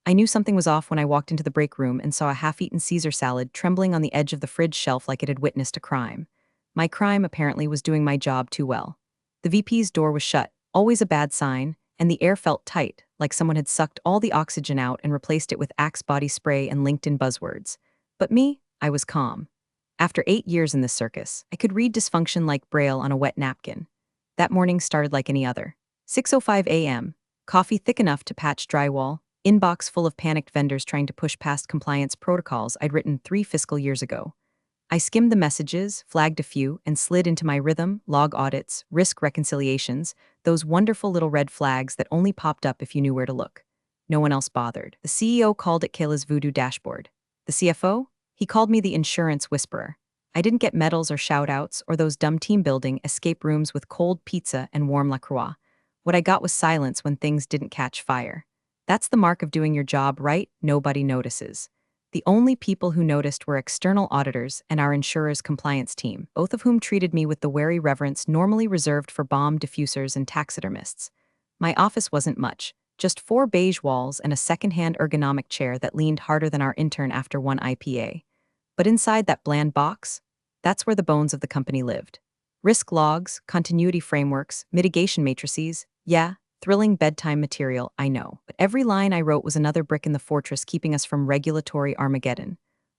I knew something was off when I walked into the break room and saw a half-eaten Caesar salad trembling on the edge of the fridge shelf like it had witnessed a crime. My crime, apparently, was doing my job too well. The VP's door was shut, always a bad sign, and the air felt tight, like someone had sucked all the oxygen out and replaced it with Axe body spray and LinkedIn buzzwords. But me, I was calm. After 8 years in this circus, I could read dysfunction like Braille on a wet napkin. That morning started like any other. 6:05 a.m., coffee thick enough to patch drywall, inbox full of panicked vendors trying to push past compliance protocols I'd written 3 fiscal years ago. I skimmed the messages, flagged a few, and slid into my rhythm, log audits, risk reconciliations, those wonderful little red flags that only popped up if you knew where to look. No one else bothered. The CEO called it Kayla's voodoo dashboard. The CFO? He called me the insurance whisperer. I didn't get medals or shout-outs or those dumb team-building escape rooms with cold pizza and warm La Croix. What I got was silence when things didn't catch fire. That's the mark of doing your job right. Nobody notices. The only people who noticed were external auditors and our insurer's compliance team, both of whom treated me with the wary reverence normally reserved for bomb diffusers and taxidermists. My office wasn't much, just 4 beige walls and a second-hand ergonomic chair that leaned harder than our intern after one IPA. But inside that bland box, that's where the bones of the company lived. Risk logs, continuity frameworks, mitigation matrices, yeah, thrilling bedtime material, I know. But every line I wrote was another brick in the fortress keeping us from regulatory Armageddon.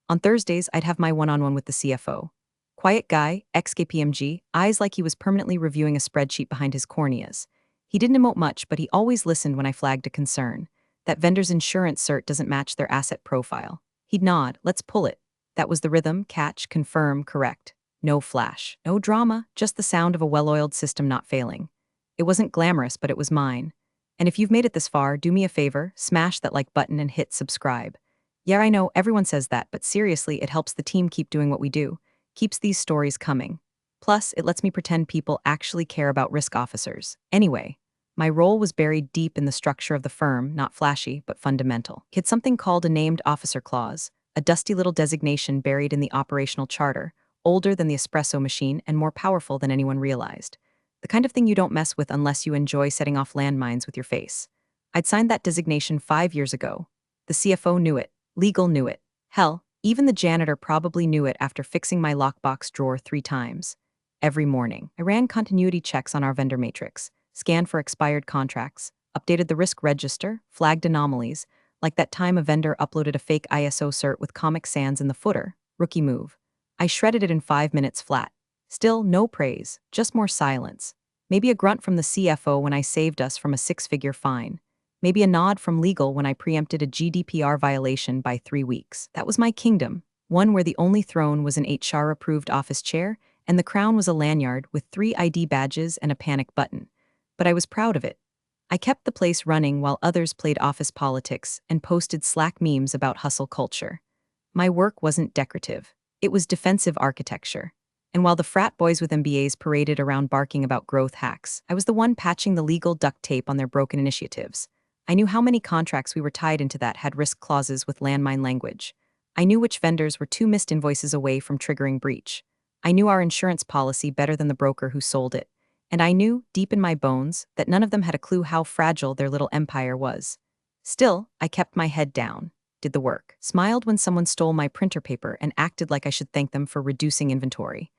On Thursdays, I'd have my one-on-one with the CFO. Quiet guy, ex-KPMG, eyes like he was permanently reviewing a spreadsheet behind his corneas. He didn't emote much, but he always listened when I flagged a concern. That vendor's insurance cert doesn't match their asset profile. He'd nod, let's pull it. That was the rhythm, catch, confirm, correct. No flash, no drama, just the sound of a well-oiled system not failing. It wasn't glamorous, but it was mine. And if you've made it this far, do me a favor, smash that like button and hit subscribe. Yeah, I know, everyone says that, but seriously, it helps the team keep doing what we do. Keeps these stories coming. Plus, it lets me pretend people actually care about risk officers. Anyway, my role was buried deep in the structure of the firm, not flashy, but fundamental. It had something called a named officer clause, a dusty little designation buried in the operational charter, older than the espresso machine and more powerful than anyone realized. The kind of thing you don't mess with unless you enjoy setting off landmines with your face. I'd signed that designation 5 years ago. The CFO knew it. Legal knew it. Hell, even the janitor probably knew it after fixing my lockbox drawer 3 times. Every morning, I ran continuity checks on our vendor matrix, scanned for expired contracts, updated the risk register, flagged anomalies, like that time a vendor uploaded a fake ISO cert with Comic Sans in the footer. Rookie move. I shredded it in 5 minutes flat. Still, no praise, just more silence. Maybe a grunt from the CFO when I saved us from a 6-figure fine. Maybe a nod from legal when I preempted a GDPR violation by 3 weeks. That was my kingdom, one where the only throne was an HR-approved office chair, and the crown was a lanyard with 3 ID badges and a panic button. But I was proud of it. I kept the place running while others played office politics and posted Slack memes about hustle culture. My work wasn't decorative. It was defensive architecture. And while the frat boys with MBAs paraded around barking about growth hacks, I was the one patching the legal duct tape on their broken initiatives. I knew how many contracts we were tied into that had risk clauses with landmine language. I knew which vendors were 2 missed invoices away from triggering breach. I knew our insurance policy better than the broker who sold it. And I knew, deep in my bones, that none of them had a clue how fragile their little empire was. Still, I kept my head down, did the work, smiled when someone stole my printer paper, and acted like I should thank them for reducing inventory.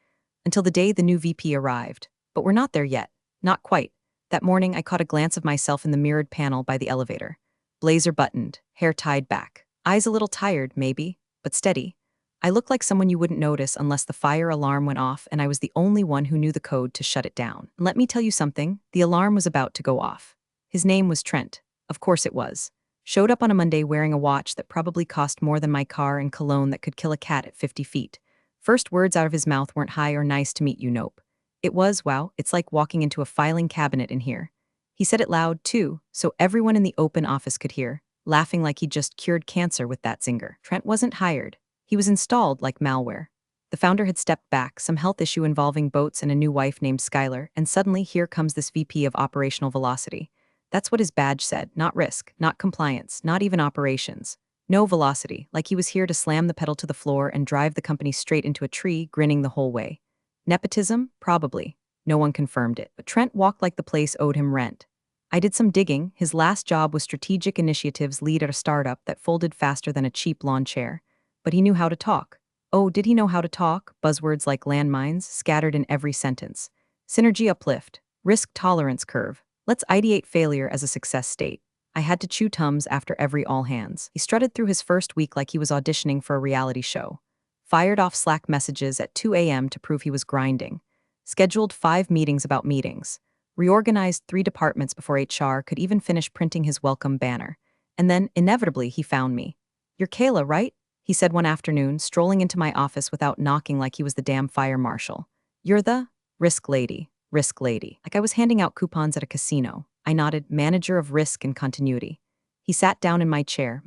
Until the day the new VP arrived. But we're not there yet. Not quite. That morning, I caught a glance of myself in the mirrored panel by the elevator. Blazer buttoned, hair tied back. Eyes a little tired, maybe, but steady. I looked like someone you wouldn't notice unless the fire alarm went off and I was the only one who knew the code to shut it down. And let me tell you something, the alarm was about to go off. His name was Trent. Of course it was. Showed up on a Monday wearing a watch that probably cost more than my car and cologne that could kill a cat at 50 feet. First words out of his mouth weren't "Hi" or "Nice to meet you," nope. It was, "Wow, it's like walking into a filing cabinet in here." He said it loud, too, so everyone in the open office could hear, laughing like he'd just cured cancer with that zinger. Trent wasn't hired. He was installed like malware. The founder had stepped back, some health issue involving boats and a new wife named Skylar, and suddenly here comes this VP of operational velocity. That's what his badge said, not risk, not compliance, not even operations. No velocity, like he was here to slam the pedal to the floor and drive the company straight into a tree, grinning the whole way. Nepotism? Probably. No one confirmed it, but Trent walked like the place owed him rent. I did some digging. His last job was strategic initiatives lead at a startup that folded faster than a cheap lawn chair. But he knew how to talk. Oh, did he know how to talk? Buzzwords like landmines scattered in every sentence. Synergy uplift. Risk tolerance curve. Let's ideate failure as a success state. I had to chew Tums after every all hands. He strutted through his first week like he was auditioning for a reality show. Fired off Slack messages at 2 a.m. to prove he was grinding. Scheduled 5 meetings about meetings. Reorganized 3 departments before HR could even finish printing his welcome banner. And then, inevitably, he found me. "You're Kayla, right?" he said one afternoon, strolling into my office without knocking like he was the damn fire marshal. "You're the risk lady, risk lady." Like I was handing out coupons at a casino. I nodded, "Manager of risk and continuity." He sat down in my chair,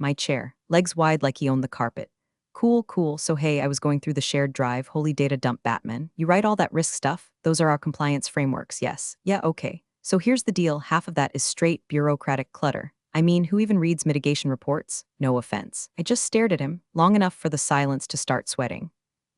legs wide like he owned the carpet. "Cool, cool. So hey, I was going through the shared drive, holy data dump Batman. You write all that risk stuff? Those are our compliance frameworks, yes. Yeah, okay. So here's the deal, half of that is straight bureaucratic clutter. I mean, who even reads mitigation reports? No offense." I just stared at him, long enough for the silence to start sweating.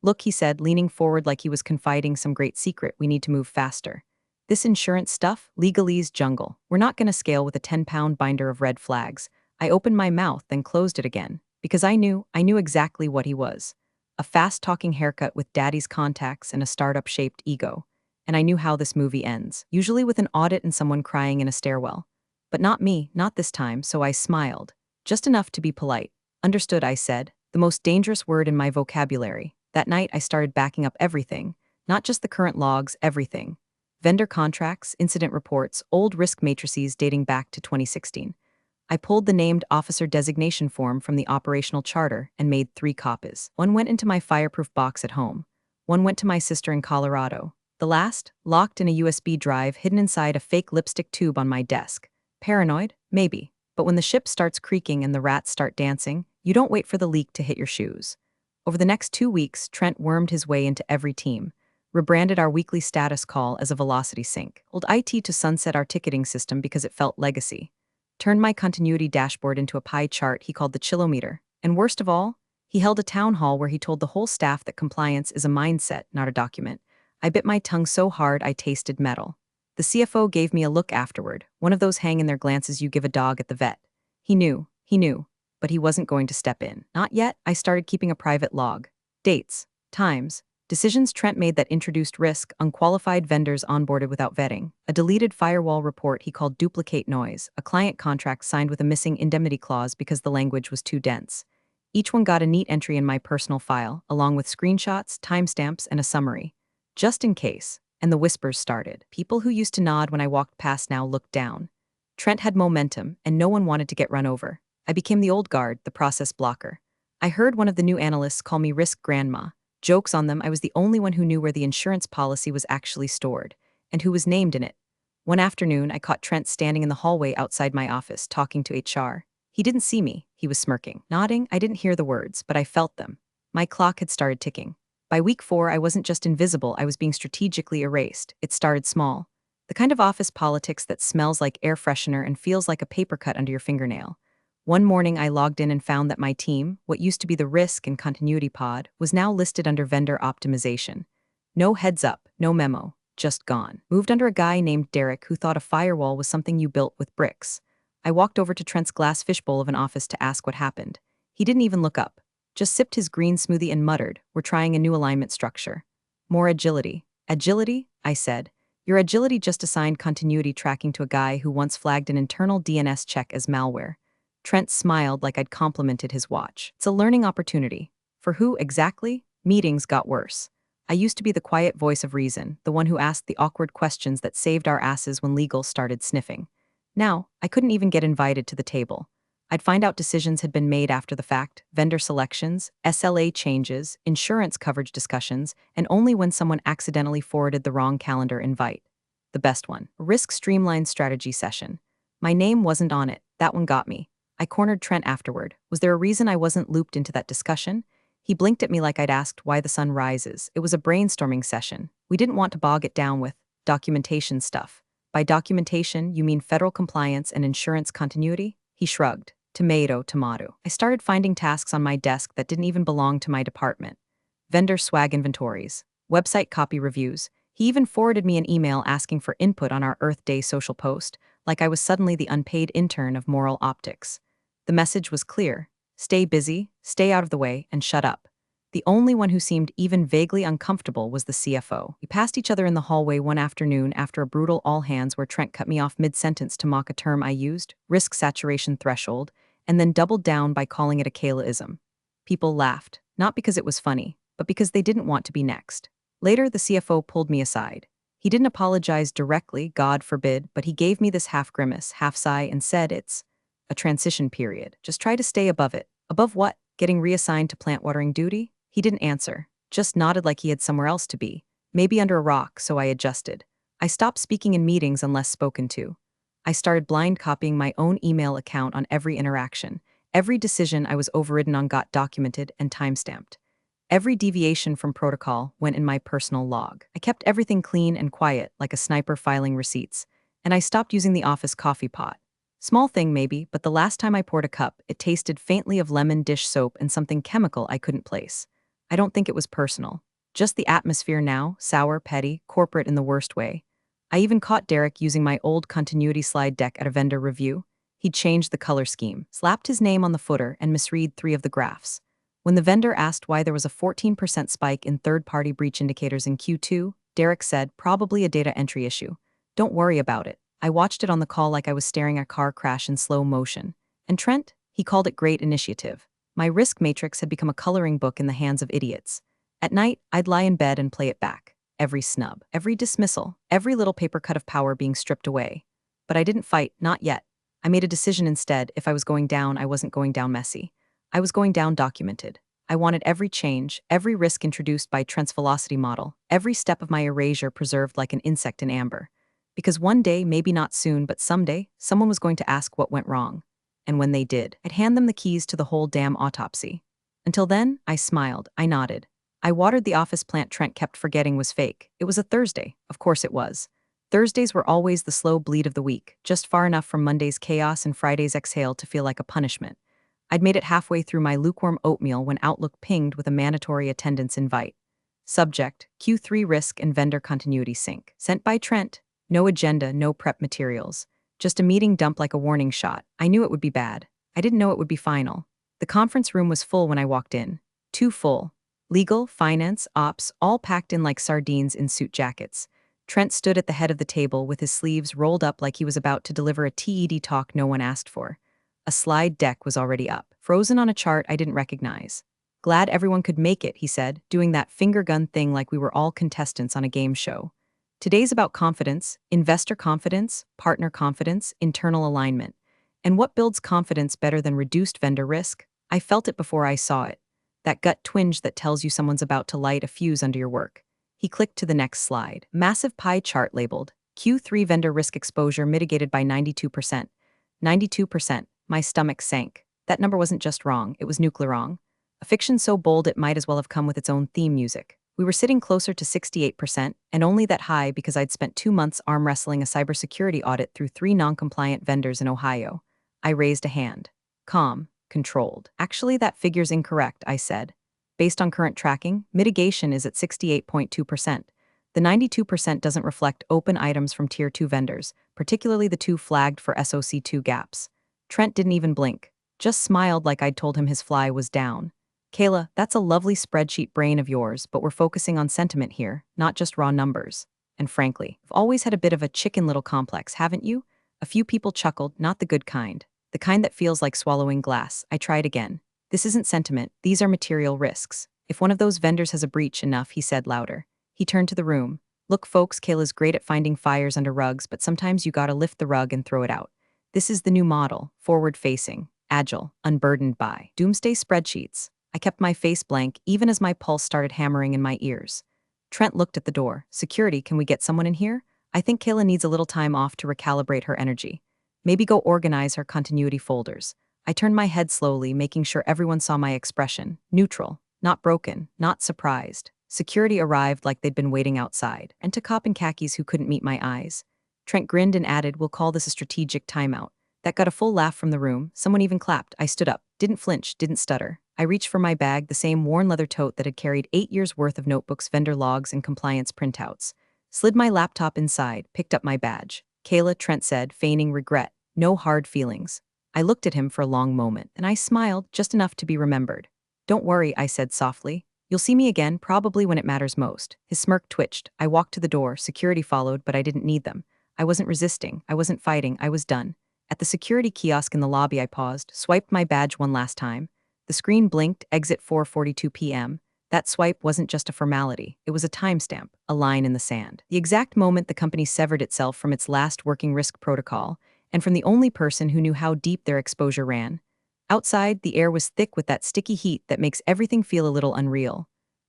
"Look," he said, leaning forward like he was confiding some great secret, "we need to move faster. This insurance stuff, legalese jungle. We're not going to scale with a 10-pound binder of red flags." I opened my mouth, then closed it again. Because I knew exactly what he was. A fast-talking haircut with daddy's contacts and a startup-shaped ego. And I knew how this movie ends, usually with an audit and someone crying in a stairwell. But not me, not this time, so I smiled. Just enough to be polite. "Understood," I said, the most dangerous word in my vocabulary. That night I started backing up everything, not just the current logs, everything. Vendor contracts, incident reports, old risk matrices dating back to 2016. I pulled the named officer designation form from the operational charter and made 3 copies. One went into my fireproof box at home. One went to my sister in Colorado. The last, locked in a USB drive hidden inside a fake lipstick tube on my desk. Paranoid? Maybe. But when the ship starts creaking and the rats start dancing, you don't wait for the leak to hit your shoes. Over the next 2 weeks, Trent wormed his way into every team. Rebranded our weekly status call as a velocity sync. Old IT to sunset our ticketing system because it felt legacy. Turned my continuity dashboard into a pie chart he called the chilometer. And worst of all, he held a town hall where he told the whole staff that compliance is a mindset, not a document. I bit my tongue so hard I tasted metal. The CFO gave me a look afterward, one of those hang in their glances you give a dog at the vet. He knew, but he wasn't going to step in. Not yet. I started keeping a private log. Dates, times, decisions Trent made that introduced risk, unqualified vendors onboarded without vetting, a deleted firewall report he called duplicate noise, a client contract signed with a missing indemnity clause because the language was too dense. Each one got a neat entry in my personal file, along with screenshots, timestamps, and a summary. Just in case. And the whispers started. People who used to nod when I walked past now looked down. Trent had momentum, and no one wanted to get run over. I became the old guard, the process blocker. I heard one of the new analysts call me Risk Grandma. Jokes on them, I was the only one who knew where the insurance policy was actually stored, and who was named in it. One afternoon, I caught Trent standing in the hallway outside my office, talking to HR. He didn't see me, he was smirking. Nodding, I didn't hear the words, but I felt them. My clock had started ticking. By week 4, I wasn't just invisible, I was being strategically erased. It started small. The kind of office politics that smells like air freshener and feels like a paper cut under your fingernail. One morning I logged in and found that my team, what used to be the risk and continuity pod, was now listed under vendor optimization. No heads up, no memo, just gone. Moved under a guy named Derek who thought a firewall was something you built with bricks. I walked over to Trent's glass fishbowl of an office to ask what happened. He didn't even look up. Just sipped his green smoothie and muttered, "We're trying a new alignment structure. More agility." "Agility?" I said. "Your agility just assigned continuity tracking to a guy who once flagged an internal DNS check as malware." Trent smiled like I'd complimented his watch. "It's a learning opportunity." For who exactly? Meetings got worse. I used to be the quiet voice of reason, the one who asked the awkward questions that saved our asses when legal started sniffing. Now, I couldn't even get invited to the table. I'd find out decisions had been made after the fact, vendor selections, SLA changes, insurance coverage discussions, and only when someone accidentally forwarded the wrong calendar invite. The best one, a risk streamlined strategy session. My name wasn't on it, that one got me. I cornered Trent afterward. Was there a reason I wasn't looped into that discussion? He blinked at me like I'd asked why the sun rises. It was a brainstorming session. We didn't want to bog it down with documentation stuff. By documentation, you mean federal compliance and insurance continuity? He shrugged. Tomato, tomato. I started finding tasks on my desk that didn't even belong to my department. Vendor swag inventories, website copy reviews. He even forwarded me an email asking for input on our Earth Day social post, like I was suddenly the unpaid intern of moral optics. The message was clear: stay busy, stay out of the way, and shut up. The only one who seemed even vaguely uncomfortable was the CFO. We passed each other in the hallway one afternoon after a brutal all-hands where Trent cut me off mid-sentence to mock a term I used, risk saturation threshold, and then doubled down by calling it a Kaylaism. People laughed, not because it was funny, but because they didn't want to be next. Later, the CFO pulled me aside. He didn't apologize directly, God forbid, but he gave me this half grimace, half sigh, and said it's a transition period. Just try to stay above it. Above what? Getting reassigned to plant watering duty? He didn't answer, just nodded like he had somewhere else to be. Maybe under a rock, so I adjusted. I stopped speaking in meetings unless spoken to. I started blind copying my own email account on every interaction. Every decision I was overridden on got documented and timestamped. Every deviation from protocol went in my personal log. I kept everything clean and quiet, like a sniper filing receipts, and I stopped using the office coffee pot. Small thing maybe, but the last time I poured a cup, it tasted faintly of lemon dish soap and something chemical I couldn't place. I don't think it was personal. Just the atmosphere now, sour, petty, corporate in the worst way. I even caught Derek using my old continuity slide deck at a vendor review. He'd changed the color scheme, slapped his name on the footer, and misread 3 of the graphs. When the vendor asked why there was a 14% spike in third-party breach indicators in Q2, Derek said, probably a data entry issue. Don't worry about it. I watched it on the call like I was staring at a car crash in slow motion. And Trent? He called it great initiative. My risk matrix had become a coloring book in the hands of idiots. At night, I'd lie in bed and play it back. Every snub, every dismissal, every little paper cut of power being stripped away. But I didn't fight, not yet. I made a decision instead. If I was going down, I wasn't going down messy. I was going down documented. I wanted every change, every risk introduced by Trent's velocity model, every step of my erasure preserved like an insect in amber. Because one day, maybe not soon, but someday, someone was going to ask what went wrong. And when they did, I'd hand them the keys to the whole damn autopsy. Until then, I smiled, I nodded. I watered the office plant Trent kept forgetting was fake. It was a Thursday. Of course it was. Thursdays were always the slow bleed of the week, just far enough from Monday's chaos and Friday's exhale to feel like a punishment. I'd made it halfway through my lukewarm oatmeal when Outlook pinged with a mandatory attendance invite. Subject: Q3 risk and vendor continuity sync. Sent by Trent. No agenda, no prep materials. Just a meeting dumped like a warning shot. I knew it would be bad. I didn't know it would be final. The conference room was full when I walked in. Too full. Legal, finance, ops, all packed in like sardines in suit jackets. Trent stood at the head of the table with his sleeves rolled up like he was about to deliver a TED talk no one asked for. A slide deck was already up, frozen on a chart I didn't recognize. Glad everyone could make it, he said, doing that finger gun thing like we were all contestants on a game show. Today's about confidence, investor confidence, partner confidence, internal alignment. And what builds confidence better than reduced vendor risk? I felt it before I saw it. That gut twinge that tells you someone's about to light a fuse under your work. He clicked to the next slide. Massive pie chart labeled, Q3 vendor risk exposure mitigated by 92%. 92%. My stomach sank. That number wasn't just wrong, it was nuclear wrong. A fiction so bold it might as well have come with its own theme music. We were sitting closer to 68%, and only that high because I'd spent 2 months arm wrestling a cybersecurity audit through 3 non-compliant vendors in Ohio. I raised a hand. Calm, controlled. Actually, that figure's incorrect, I said. Based on current tracking, mitigation is at 68.2%. The 92% doesn't reflect open items from Tier 2 vendors, particularly the 2 flagged for SOC2 gaps. Trent didn't even blink, just smiled like I'd told him his fly was down. Kayla, that's a lovely spreadsheet brain of yours, but we're focusing on sentiment here, not just raw numbers. And frankly, I've always had a bit of a chicken little complex, haven't you? A few people chuckled, not the good kind. The kind that feels like swallowing glass. I tried again. This isn't sentiment, these are material risks. If one of those vendors has a breach enough, he said louder. He turned to the room. Look folks, Kayla's great at finding fires under rugs, but sometimes you gotta lift the rug and throw it out. This is the new model, forward-facing, agile, unburdened by doomsday spreadsheets. I kept my face blank even as my pulse started hammering in my ears. Trent looked at the door. Security, can we get someone in here? I think Kayla needs a little time off to recalibrate her energy. Maybe go organize her continuity folders. I turned my head slowly, making sure everyone saw my expression. Neutral, not broken, not surprised. Security arrived like they'd been waiting outside, and to cop in khakis who couldn't meet my eyes. Trent grinned and added, we'll call this a strategic timeout. That got a full laugh from the room. Someone even clapped. I stood up, didn't flinch, didn't stutter. I reached for my bag, the same worn leather tote that had carried 8 years' worth of notebooks, vendor logs, and compliance printouts. Slid my laptop inside, picked up my badge. Kayla, Trent said, feigning regret. No hard feelings. I looked at him for a long moment, and I smiled, just enough to be remembered. Don't worry, I said softly. You'll see me again, probably when it matters most. His smirk twitched. I walked to the door, security followed, but I didn't need them. I wasn't resisting, I wasn't fighting, I was done. At the security kiosk in the lobby I paused, swiped my badge one last time. The screen blinked, exit 4:42 p.m. That swipe wasn't just a formality, it was a timestamp, a line in the sand. The exact moment the company severed itself from its last working risk protocol, and from the only person who knew how deep their exposure ran. Outside, the air was thick with that sticky heat that makes everything feel a little unreal.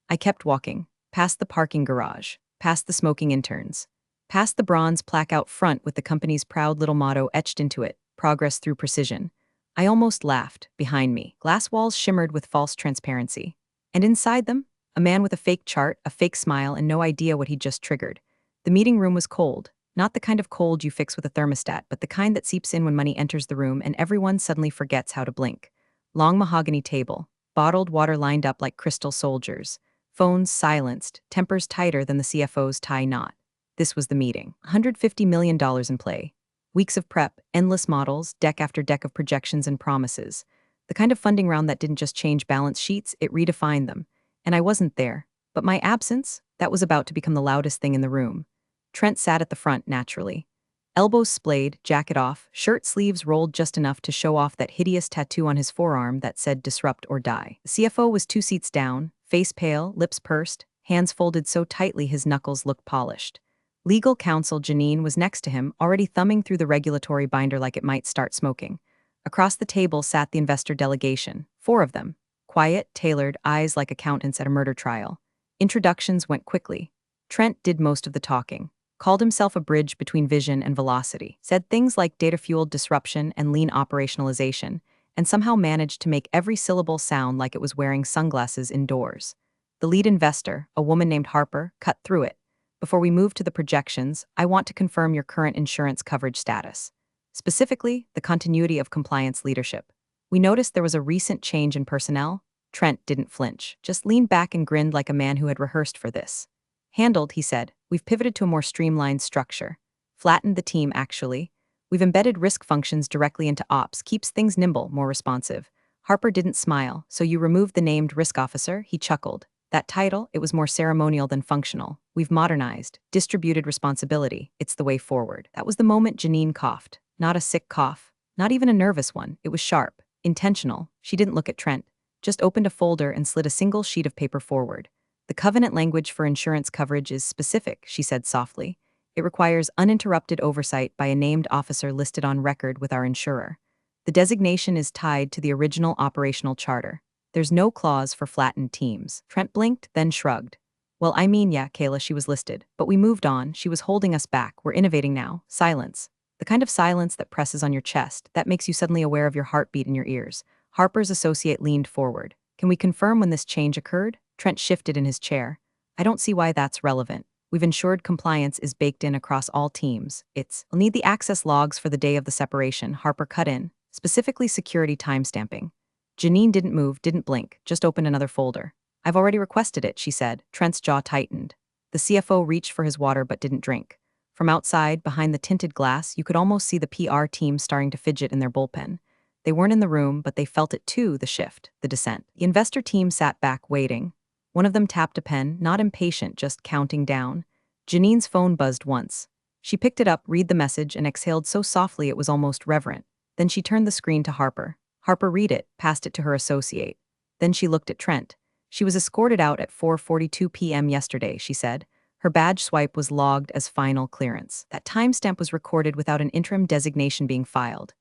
I kept walking, past the parking garage, past the smoking interns, past the bronze plaque out front with the company's proud little motto etched into it, progress through precision. I almost laughed. Behind me, glass walls shimmered with false transparency. And inside them, a man with a fake chart, a fake smile, and no idea what he'd just triggered. The meeting room was cold. Not the kind of cold you fix with a thermostat, but the kind that seeps in when money enters the room and everyone suddenly forgets how to blink. Long mahogany table, bottled water lined up like crystal soldiers, phones silenced, tempers tighter than the CFO's tie knot. This was the meeting. $150 million in play. Weeks of prep, endless models, deck after deck of projections and promises. The kind of funding round that didn't just change balance sheets, it redefined them. And I wasn't there. But my absence, that was about to become the loudest thing in the room. Trent sat at the front naturally. Elbows splayed, jacket off, shirt sleeves rolled just enough to show off that hideous tattoo on his forearm that said disrupt or die. The CFO was 2 seats down, face pale, lips pursed, hands folded so tightly his knuckles looked polished. Legal counsel Janine was next to him, already thumbing through the regulatory binder like it might start smoking. Across the table sat the investor delegation, 4 of them. Quiet, tailored, eyes like accountants at a murder trial. Introductions went quickly. Trent did most of the talking. Called himself a bridge between vision and velocity, said things like data-fueled disruption and lean operationalization, and somehow managed to make every syllable sound like it was wearing sunglasses indoors. The lead investor, a woman named Harper, cut through it. Before we move to the projections, I want to confirm your current insurance coverage status. Specifically, the continuity of compliance leadership. We noticed there was a recent change in personnel. Trent didn't flinch, just leaned back and grinned like a man who had rehearsed for this. Handled, he said. We've pivoted to a more streamlined structure. Flattened the team, actually. We've embedded risk functions directly into ops, keeps things nimble, more responsive. Harper didn't smile, so you removed the named risk officer, he chuckled. That title, it was more ceremonial than functional. We've modernized, distributed responsibility. It's the way forward. That was the moment Janine coughed. Not a sick cough. Not even a nervous one. It was sharp, intentional. She didn't look at Trent. Just opened a folder and slid a single sheet of paper forward. The covenant language for insurance coverage is specific, she said softly. It requires uninterrupted oversight by a named officer listed on record with our insurer. The designation is tied to the original operational charter. There's no clause for flattened teams. Trent blinked, then shrugged. Well, I mean, yeah, Kayla, she was listed. But we moved on. She was holding us back. We're innovating now. Silence. The kind of silence that presses on your chest, that makes you suddenly aware of your heartbeat in your ears. Harper's associate leaned forward. Can we confirm when this change occurred? Trent shifted in his chair. I don't see why that's relevant. We've ensured compliance is baked in across all teams. I'll need the access logs for the day of the separation, Harper cut in, specifically security timestamping. Janine didn't move, didn't blink, just opened another folder. I've already requested it, she said. Trent's jaw tightened. The CFO reached for his water but didn't drink. From outside, behind the tinted glass, you could almost see the PR team starting to fidget in their bullpen. They weren't in the room, but they felt it too, the shift, the descent. The investor team sat back, waiting. One of them tapped a pen, not impatient, just counting down. Janine's phone buzzed once. She picked it up, read the message, and exhaled so softly it was almost reverent. Then she turned the screen to Harper. Harper read it, passed it to her associate. Then she looked at Trent. She was escorted out at 4:42 p.m. yesterday, she said. Her badge swipe was logged as final clearance. That timestamp was recorded without an interim designation being filed.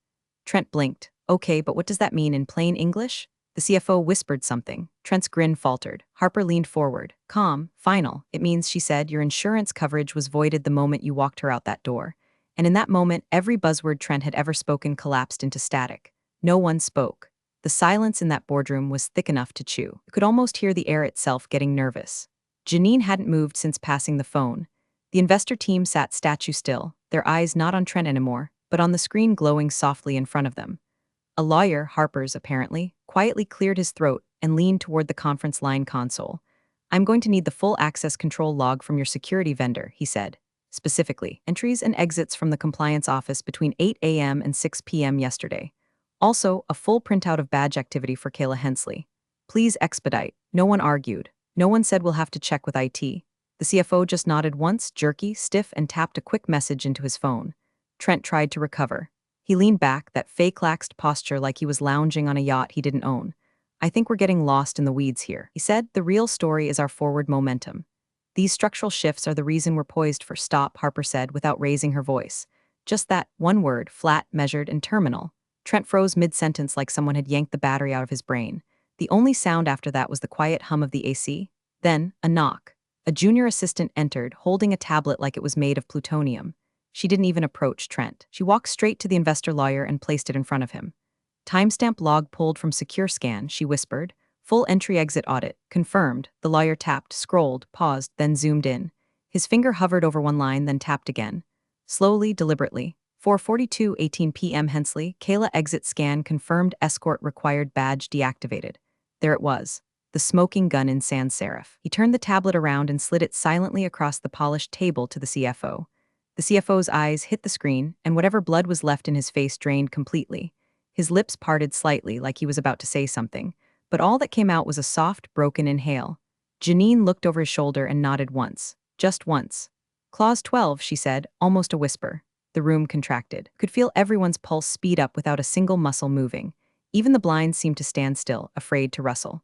Trent blinked. Okay, but what does that mean in plain English? The CFO whispered something. Trent's grin faltered. Harper leaned forward. Calm, final. It means, she said, your insurance coverage was voided the moment you walked her out that door. And in that moment, every buzzword Trent had ever spoken collapsed into static. No one spoke. The silence in that boardroom was thick enough to chew. You could almost hear the air itself getting nervous. Janine hadn't moved since passing the phone. The investor team sat statue still, their eyes not on Trent anymore, but on the screen glowing softly in front of them. A lawyer, Harper's apparently, quietly cleared his throat and leaned toward the conference line console. I'm going to need the full access control log from your security vendor, he said. Specifically, entries and exits from the compliance office between 8 a.m. and 6 p.m. yesterday. Also, a full printout of badge activity for Kayla Hensley. Please expedite. No one argued. No one said we'll have to check with IT. The CFO just nodded once, jerky, stiff, and tapped a quick message into his phone. Trent tried to recover. He leaned back, that fake laxed posture like he was lounging on a yacht he didn't own. I think we're getting lost in the weeds here. He said, the real story is our forward momentum. These structural shifts are the reason we're poised for stop, Harper said without raising her voice. Just that one word, flat, measured, and terminal. Trent froze mid-sentence like someone had yanked the battery out of his brain. The only sound after that was the quiet hum of the AC. Then, a knock. A junior assistant entered, holding a tablet like it was made of plutonium. She didn't even approach Trent. She walked straight to the investor lawyer and placed it in front of him. Timestamp log pulled from Secure Scan, she whispered. Full entry-exit audit. Confirmed. The lawyer tapped, scrolled, paused, then zoomed in. His finger hovered over one line, then tapped again. Slowly, deliberately. 4:42:18 p.m. Hensley, Kayla exit scan confirmed escort required badge deactivated. There it was. The smoking gun in sans serif. He turned the tablet around and slid it silently across the polished table to the CFO. The CFO's eyes hit the screen, and whatever blood was left in his face drained completely. His lips parted slightly like he was about to say something, but all that came out was a soft, broken inhale. Janine looked over his shoulder and nodded once. Just once. Clause 12, she said, almost a whisper. The room contracted. Could feel everyone's pulse speed up without a single muscle moving. Even the blinds seemed to stand still, afraid to rustle.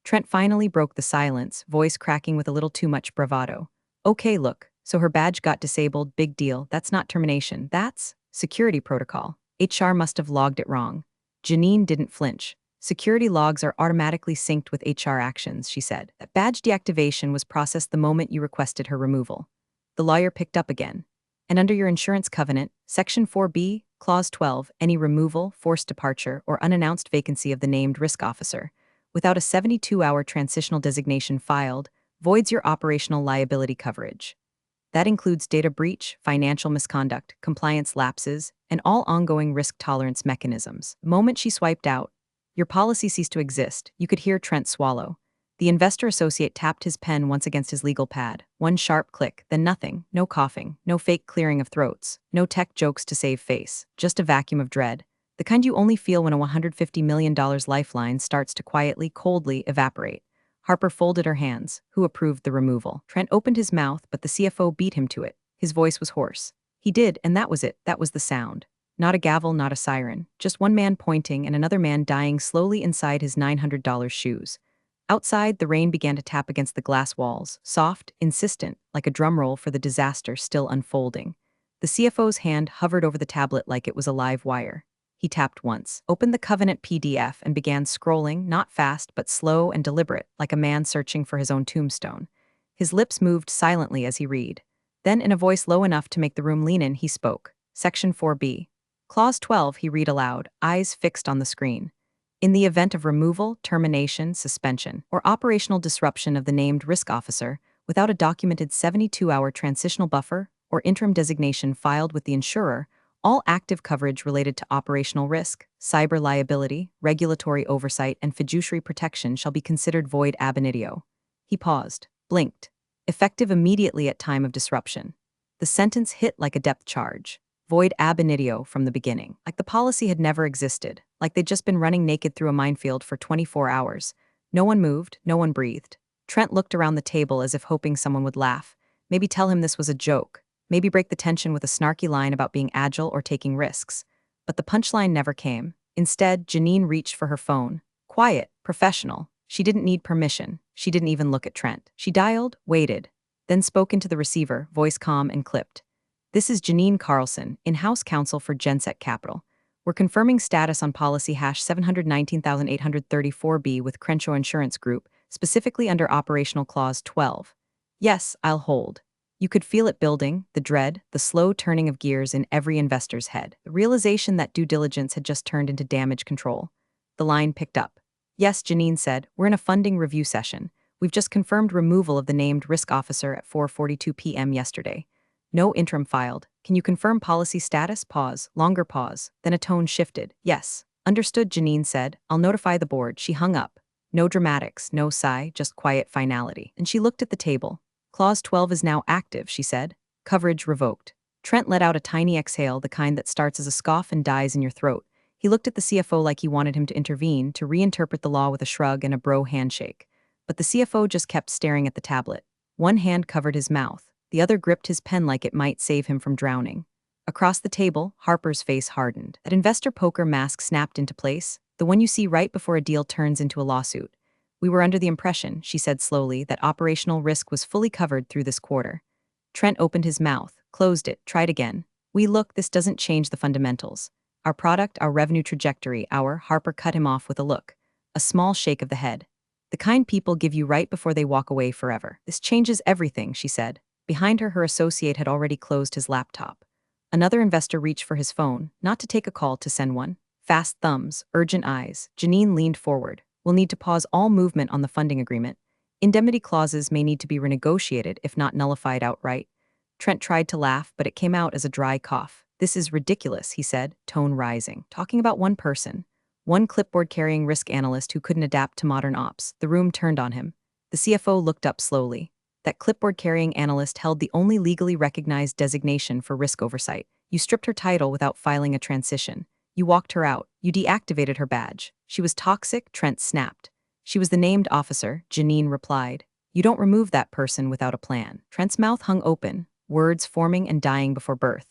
Trent finally broke the silence, voice cracking with a little too much bravado. Okay, look, so her badge got disabled, big deal. That's not termination. That's security protocol. HR must have logged it wrong. Janine didn't flinch. Security logs are automatically synced with HR actions, she said. That badge deactivation was processed the moment you requested her removal. The lawyer picked up again. And under your insurance covenant, Section 4B, Clause 12, any removal, forced departure, or unannounced vacancy of the named risk officer, without a 72-hour transitional designation filed, voids your operational liability coverage. That includes data breach, financial misconduct, compliance lapses, and all ongoing risk tolerance mechanisms. The moment she swiped out, your policy ceased to exist. You could hear Trent swallow. The investor associate tapped his pen once against his legal pad. One sharp click, then nothing. No coughing, no fake clearing of throats, no tech jokes to save face, just a vacuum of dread. The kind you only feel when a $150 million lifeline starts to quietly, coldly evaporate. Harper folded her hands. Who approved the removal? Trent opened his mouth, but the CFO beat him to it. His voice was hoarse. He did, and that was it. That was the sound. Not a gavel, not a siren. Just one man pointing and another man dying slowly inside his $900 shoes. Outside, the rain began to tap against the glass walls, soft, insistent, like a drum roll for the disaster still unfolding. The CFO's hand hovered over the tablet like it was a live wire. He tapped once, opened the Covenant PDF, and began scrolling, not fast, but slow and deliberate, like a man searching for his own tombstone. His lips moved silently as he read. Then, in a voice low enough to make the room lean in, he spoke. Section 4B. Clause 12, he read aloud, eyes fixed on the screen. In the event of removal, termination, suspension, or operational disruption of the named risk officer, without a documented 72-hour transitional buffer or interim designation filed with the insurer, all active coverage related to operational risk, cyber liability, regulatory oversight, and fiduciary protection shall be considered void ab initio. He paused, blinked. Effective immediately at time of disruption. The sentence hit like a depth charge. Void ab initio from the beginning. Like the policy had never existed. Like they'd just been running naked through a minefield for 24 hours. No one moved, no one breathed. Trent looked around the table as if hoping someone would laugh. Maybe tell him this was a joke. Maybe break the tension with a snarky line about being agile or taking risks. But the punchline never came. Instead, Janine reached for her phone. Quiet, professional. She didn't need permission. She didn't even look at Trent. She dialed, waited, then spoke into the receiver, voice calm and clipped. This is Janine Carlson, in-house counsel for Genset Capital. We're confirming status on policy #719834B with Crenshaw Insurance Group, specifically under Operational Clause 12. Yes, I'll hold. You could feel it building, the dread, the slow turning of gears in every investor's head, the realization that due diligence had just turned into damage control. The line picked up. Yes, Janine said, we're in a funding review session. We've just confirmed removal of the named risk officer at 4:42 p.m. yesterday. No interim filed. Can you confirm policy status? Pause. Longer pause. Then a tone shifted. Yes. Understood, Janine said. I'll notify the board. She hung up. No dramatics, no sigh, just quiet finality. And she looked at the table. Clause 12 is now active, she said. Coverage revoked. Trent let out a tiny exhale, the kind that starts as a scoff and dies in your throat. He looked at the CFO like he wanted him to intervene, to reinterpret the law with a shrug and a bro handshake. But the CFO just kept staring at the tablet. One hand covered his mouth. The other gripped his pen like it might save him from drowning. Across the table, Harper's face hardened. That investor poker mask snapped into place, the one you see right before a deal turns into a lawsuit. We were under the impression, she said slowly, that operational risk was fully covered through this quarter. Trent opened his mouth, closed it, tried again. Look, this doesn't change the fundamentals. Our product, our revenue trajectory, Harper cut him off with a look. A small shake of the head. The kind people give you right before they walk away forever. This changes everything, she said. Behind her, her associate had already closed his laptop. Another investor reached for his phone, not to take a call, to send one. Fast thumbs, urgent eyes. Janine leaned forward. We'll need to pause all movement on the funding agreement. Indemnity clauses may need to be renegotiated, if not nullified outright. Trent tried to laugh, but it came out as a dry cough. This is ridiculous, he said, tone rising. Talking about one person. One clipboard-carrying risk analyst who couldn't adapt to modern ops. The room turned on him. The CFO looked up slowly. That clipboard-carrying analyst held the only legally recognized designation for risk oversight. You stripped her title without filing a transition. You walked her out. You deactivated her badge. She was toxic, Trent snapped. She was the named officer, Janine replied. You don't remove that person without a plan. Trent's mouth hung open, words forming and dying before birth.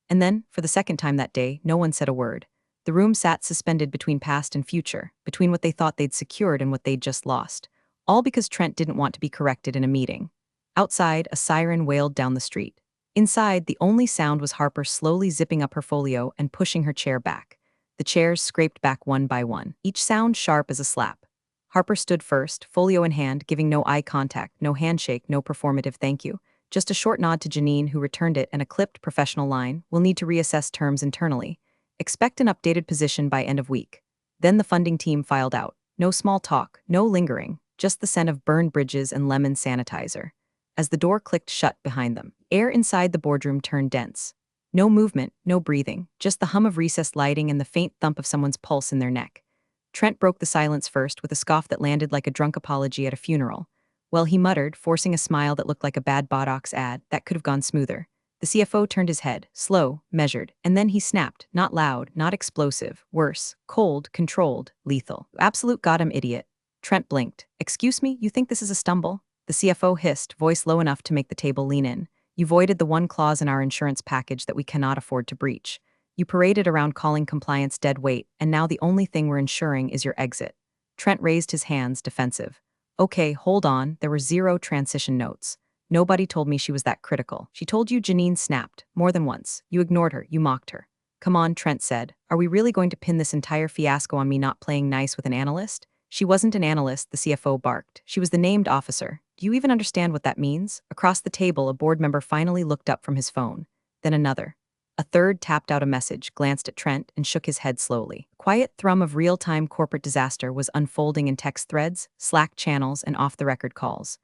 And then, for the second time that day, no one said a word. The room sat suspended between past and future, between what they thought they'd secured and what they'd just lost. All because Trent didn't want to be corrected in a meeting. Outside, a siren wailed down the street. Inside, the only sound was Harper slowly zipping up her folio and pushing her chair back. The chairs scraped back one by one, each sound sharp as a slap. Harper stood first, folio in hand, giving no eye contact, no handshake, no performative thank you. Just a short nod to Janine, who returned it, and a clipped professional line. We'll need to reassess terms internally. Expect an updated position by end of week. Then the funding team filed out. No small talk, no lingering, just the scent of burned bridges and lemon sanitizer. As the door clicked shut behind them, air inside the boardroom turned dense. No movement, no breathing, just the hum of recessed lighting and the faint thump of someone's pulse in their neck. Trent broke the silence first with a scoff that landed like a drunk apology at a funeral. Well, he muttered, forcing a smile that looked like a bad Botox ad. That could have gone smoother. The CFO turned his head, slow, measured, and then he snapped, not loud, not explosive, worse, cold, controlled, lethal. Absolute goddamn idiot. Trent blinked. Excuse me, you think this is a stumble? The CFO hissed, voice low enough to make the table lean in. You voided the one clause in our insurance package that we cannot afford to breach. You paraded around calling compliance dead weight, and now the only thing we're ensuring is your exit. Trent raised his hands, defensive. Okay, hold on, there were 0 transition notes. Nobody told me she was that critical. She told you, Janine snapped, more than once. You ignored her, you mocked her. Come on, Trent said. Are we really going to pin this entire fiasco on me not playing nice with an analyst? She wasn't an analyst, the CFO barked. She was the named officer. Do you even understand what that means? Across the table, a board member finally looked up from his phone. Then another. A third tapped out a message, glanced at Trent, and shook his head slowly. A quiet thrum of real-time corporate disaster was unfolding in text threads, Slack channels, and off-the-record calls.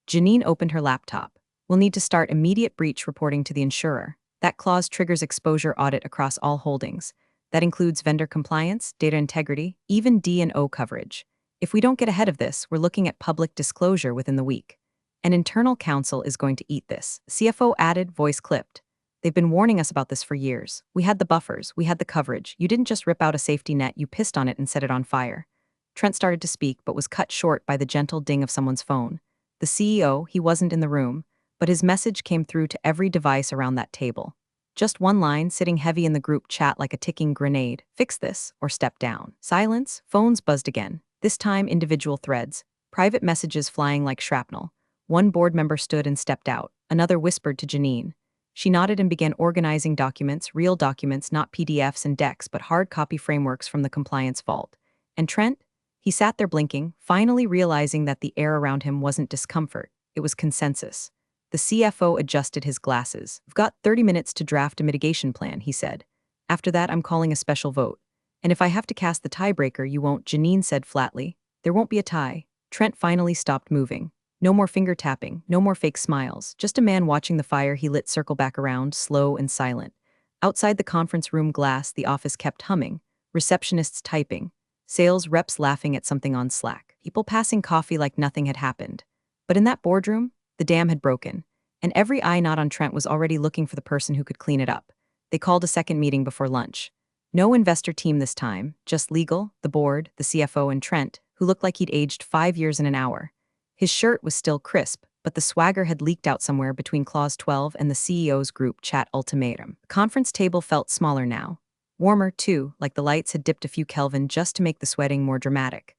Janine opened her laptop. We'll need to start immediate breach reporting to the insurer. That clause triggers exposure audit across all holdings. That includes vendor compliance, data integrity, even D&O coverage. If we don't get ahead of this, we're looking at public disclosure within the week. An internal counsel is going to eat this. CFO added, voice clipped. They've been warning us about this for years. We had the buffers, we had the coverage. You didn't just rip out a safety net, you pissed on it and set it on fire. Trent started to speak, but was cut short by the gentle ding of someone's phone. The CEO, he wasn't in the room, but his message came through to every device around that table. Just one line, sitting heavy in the group chat like a ticking grenade. Fix this, or step down. Silence, phones buzzed again. This time, individual threads, private messages flying like shrapnel. One board member stood and stepped out. Another whispered to Janine. She nodded and began organizing documents, real documents, not PDFs and decks, but hard copy frameworks from the compliance vault. And Trent? He sat there blinking, finally realizing that the air around him wasn't discomfort, it was consensus. The CFO adjusted his glasses. I've got 30 minutes to draft a mitigation plan, he said. After that, I'm calling a special vote. And if I have to cast the tiebreaker, you won't, Janine said flatly. There won't be a tie. Trent finally stopped moving. No more finger tapping, no more fake smiles, just a man watching the fire he lit circle back around, slow and silent. Outside the conference room glass, the office kept humming, receptionists typing, sales reps laughing at something on Slack, people passing coffee like nothing had happened. But in that boardroom, the dam had broken, and every eye not on Trent was already looking for the person who could clean it up. They called a second meeting before lunch. No investor team this time, just legal, the board, the CFO, and Trent, who looked like he'd aged 5 years in an hour. His shirt was still crisp, but the swagger had leaked out somewhere between Clause 12 and the CEO's group chat ultimatum. The conference table felt smaller now. Warmer, too, like the lights had dipped a few Kelvin just to make the sweating more dramatic.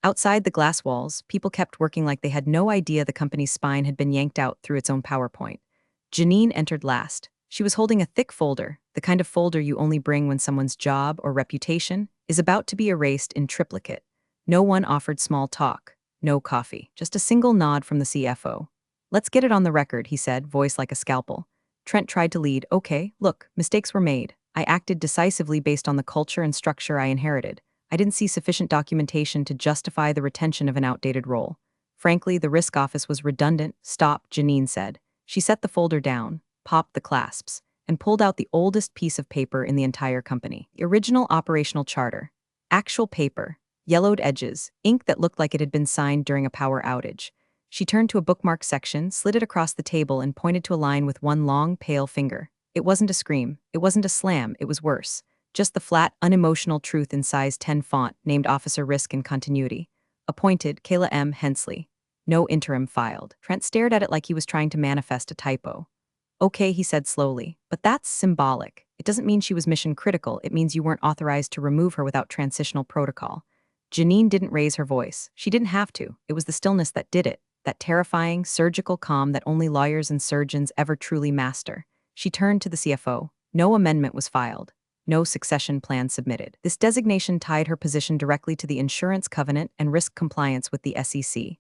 Outside the glass walls, people kept working like they had no idea the company's spine had been yanked out through its own PowerPoint. Janine entered last. She was holding a thick folder, the kind of folder you only bring when someone's job or reputation is about to be erased in triplicate. No one offered small talk. No coffee. Just a single nod from the CFO. "Let's get it on the record," he said, voice like a scalpel. Trent tried to lead. "Okay, look, mistakes were made. I acted decisively based on the culture and structure I inherited. I didn't see sufficient documentation to justify the retention of an outdated role. Frankly, the risk office was redundant." "Stop," Janine said. She set the folder down, popped the clasps, and pulled out the oldest piece of paper in the entire company. The original operational charter. Actual paper. Yellowed edges, ink that looked like it had been signed during a power outage. She turned to a bookmark section, slid it across the table, and pointed to a line with one long, pale finger. It wasn't a scream. It wasn't a slam. It was worse. Just the flat, unemotional truth in size 10 font, named Officer Risk and Continuity. Appointed, Kayla M. Hensley. No interim filed. Trent stared at it like he was trying to manifest a typo. "Okay," he said slowly, "but that's symbolic. It doesn't mean she was mission critical. It means you weren't authorized to remove her without transitional protocol." Janine didn't raise her voice. She didn't have to. It was the stillness that did it, that terrifying, surgical calm that only lawyers and surgeons ever truly master. She turned to the CFO. No amendment was filed. No succession plan submitted. This designation tied her position directly to the insurance covenant and risk compliance with the SEC.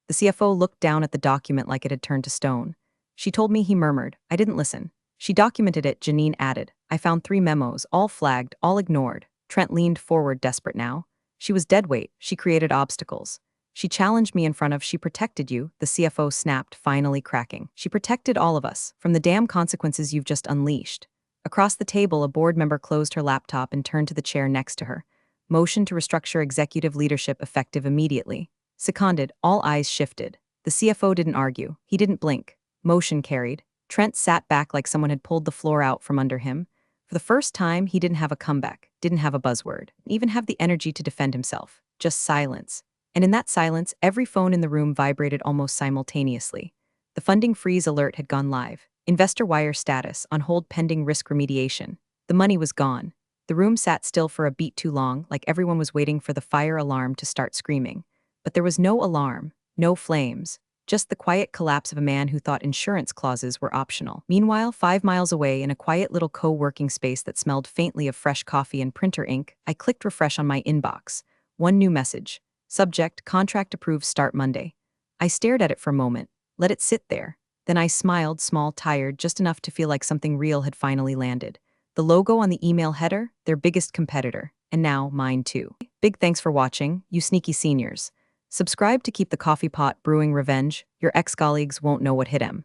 The CFO looked down at the document like it had turned to stone. "She told me," he murmured. "I didn't listen." "She documented it," Janine added. "I found 3 memos, all flagged, all ignored." Trent leaned forward, desperate now. "She was deadweight. She created obstacles. She challenged me in front of, she protected you," the CFO snapped, finally cracking. "She protected all of us, from the damn consequences you've just unleashed." Across the table, a board member closed her laptop and turned to the chair next to her. "Motion to restructure executive leadership effective immediately." Seconded, all eyes shifted. The CFO didn't argue. He didn't blink. Motion carried. Trent sat back like someone had pulled the floor out from under him. For the first time, he didn't have a comeback, didn't have a buzzword, even have the energy to defend himself. Just silence. And in that silence, every phone in the room vibrated almost simultaneously. The funding freeze alert had gone live. Investor wire status, on hold pending risk remediation. The money was gone. The room sat still for a beat too long, like everyone was waiting for the fire alarm to start screaming. But there was no alarm, no flames. Just the quiet collapse of a man who thought insurance clauses were optional. Meanwhile, 5 miles away in a quiet little co-working space that smelled faintly of fresh coffee and printer ink, I clicked refresh on my inbox. One new message. Subject, contract approved, start Monday. I stared at it for a moment, let it sit there. Then I smiled, small, tired, just enough to feel like something real had finally landed. The logo on the email header, their biggest competitor, and now mine too. Big thanks for watching, you sneaky seniors. Subscribe to keep the coffee pot brewing revenge. Your ex-colleagues won't know what hit 'em.